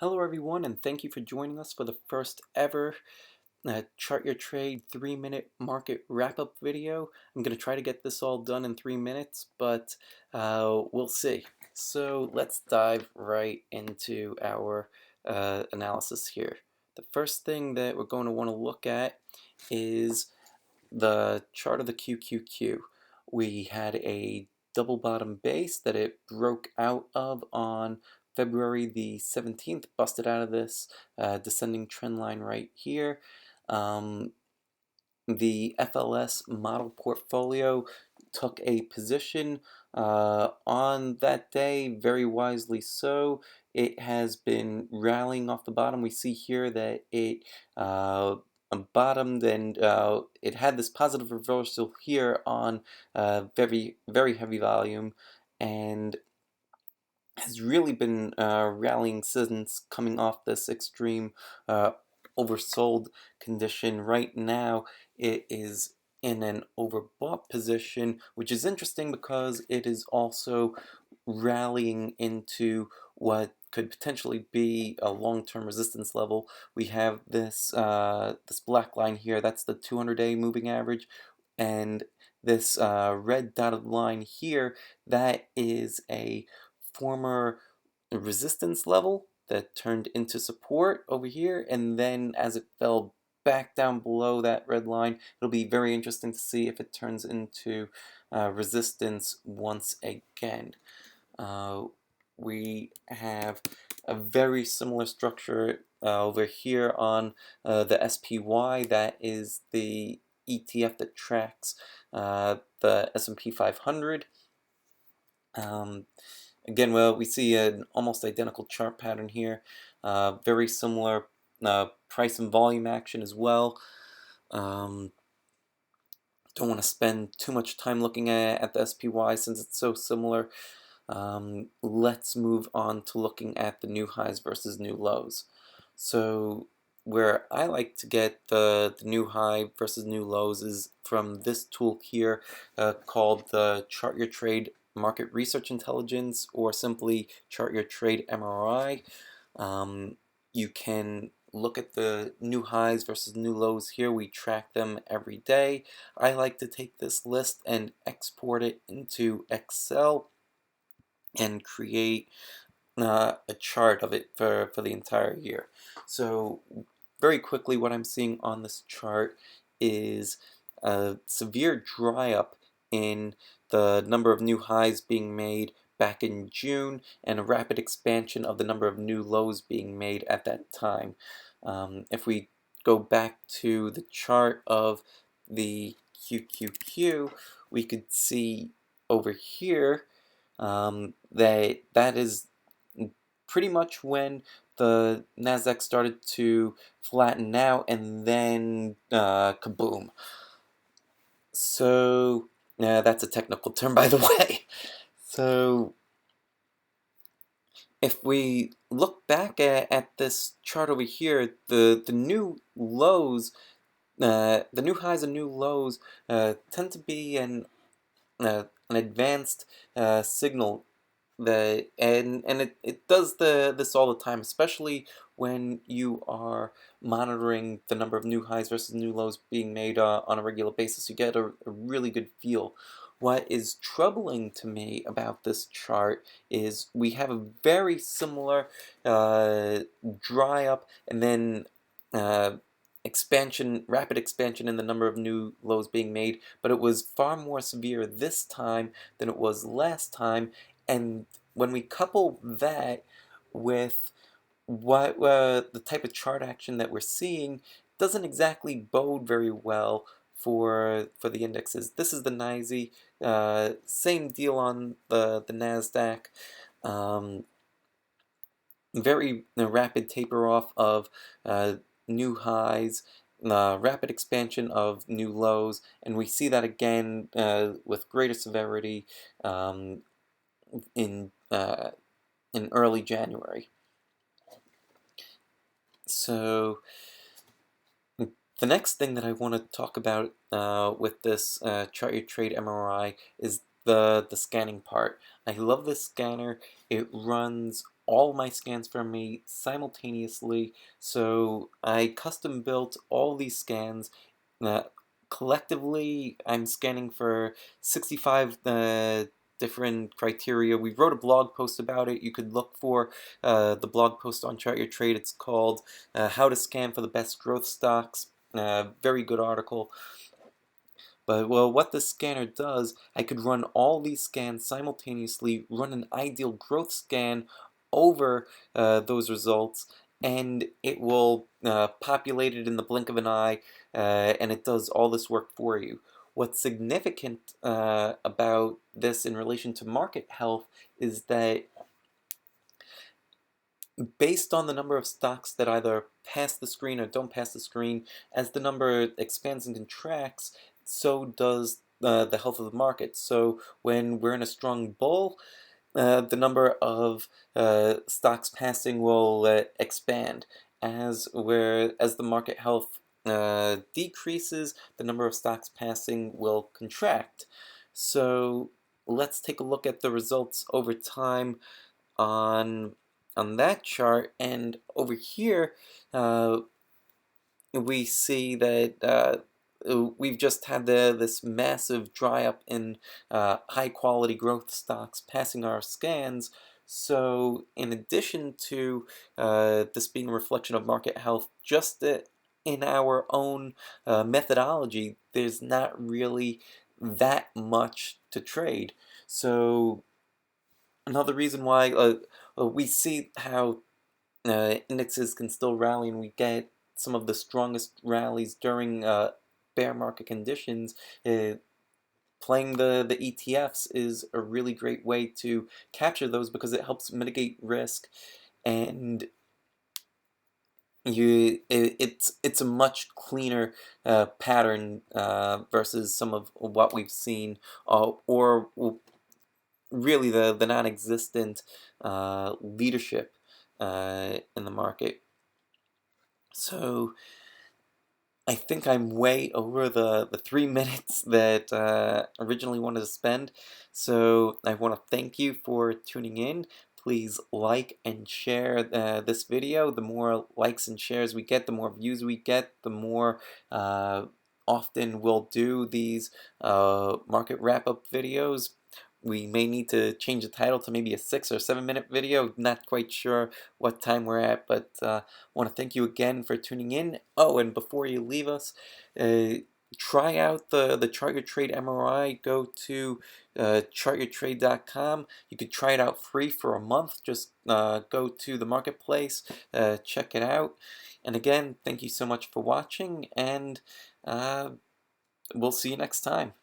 Hello everyone, and thank you for joining us for the first ever Chart Your Trade 3-minute market wrap-up video. I'm going to try to get this all done in 3 minutes, but we'll see. So let's dive right into our analysis here. The first thing that we're going to want to look at is the chart of the QQQ. We had a double bottom base that it broke out of on February the 17th, busted out of this descending trend line right here. The FLS model portfolio took a position on that day, very wisely so. It has been rallying off the bottom. We see here that it bottomed and it had this positive reversal here on very, very heavy volume and has really been rallying since coming off this extreme oversold condition. Right now it is in an overbought position, which is interesting because it is also rallying into what could potentially be a long-term resistance level. We have this this black line here, that's the 200-day moving average, and this red dotted line here, that is a former resistance level that turned into support over here, and then as it fell back down below that red line, it'll be very interesting to see if it turns into resistance once again. We have a very similar structure over here on the SPY. That is the ETF that tracks the S&P 500. Again, well, we see an almost identical chart pattern here. Very similar price and volume action as well. Don't want to spend too much time looking at the SPY since it's so similar. Let's move on to looking at the new highs versus new lows. So where I like to get the new high versus new lows is from this tool here called the Chart Your Trade Market Research Intelligence, or simply Chart Your Trade MRI. You can look at the new highs versus new lows here. We track them every day. I like to take this list and export it into Excel and create a chart of it for the entire year. So very quickly, what I'm seeing on this chart is a severe dry up in the number of new highs being made back in June, and a rapid expansion of the number of new lows being made at that time. If we go back to the chart of the QQQ, we could see over here that is pretty much when the NASDAQ started to flatten out, and then kaboom. So that's a technical term, by the way. So if we look back at this chart over here, the new lows, the new highs and new lows tend to be an advanced signal and it does this all the time, especially when you are monitoring the number of new highs versus new lows being made on a regular basis. You get a really good feel. What is troubling to me about this chart is we have a very similar dry up and then rapid expansion in the number of new lows being made, but it was far more severe this time than it was last time. And when we couple that with what the type of chart action that we're seeing, doesn't exactly bode very well for the indexes. This is the NYSE, same deal on the NASDAQ. Very rapid taper off of new highs, rapid expansion of new lows, and we see that again with greater severity in early January. So the next thing that I want to talk about with this Chart Your Trade MRI is the scanning part. I love this scanner. It runs all my scans for me simultaneously. So I custom built all these scans. Uh, Collectively, I'm scanning for 65 different criteria. We wrote a blog post about it. You could look for the blog post on Chart Your Trade. It's called How to Scan for the Best Growth Stocks. Very good article. But well, what the scanner does, I could run all these scans simultaneously, run an ideal growth scan over those results, and it will populate it in the blink of an eye, and it does all this work for you. What's significant about this in relation to market health is that based on the number of stocks that either pass the screen or don't pass the screen, as the number expands and contracts, so does the health of the market. So when we're in a strong bull, the number of stocks passing will expand. As the market health decreases, the number of stocks passing will contract. So let's take a look at the results over time on that chart, and over here we see that we've just had this massive dry up in high quality growth stocks passing our scans. So in addition to this being a reflection of market health, just in our own methodology, there's not really that much to trade. So another reason why we see how indexes can still rally, and we get some of the strongest rallies during bear market conditions. Playing the ETFs is a really great way to capture those because it helps mitigate risk, and it's a much cleaner pattern versus some of what we've seen, or really the non-existent leadership in the market. So I think I'm way over the 3 minutes that originally wanted to spend. So I want to thank you for tuning in. Please like and share this video. The more likes and shares we get, the more views we get, the more often we'll do these market wrap-up videos. We may need to change the title to maybe a 6 or 7 minute video. Not quite sure what time we're at, but I want to thank you again for tuning in. Oh, and before you leave us, try out the Chart Your Trade MRI. Go to ChartYourTrade.com. You could try it out free for a month. Just go to the marketplace, check it out. And again, thank you so much for watching, and we'll see you next time.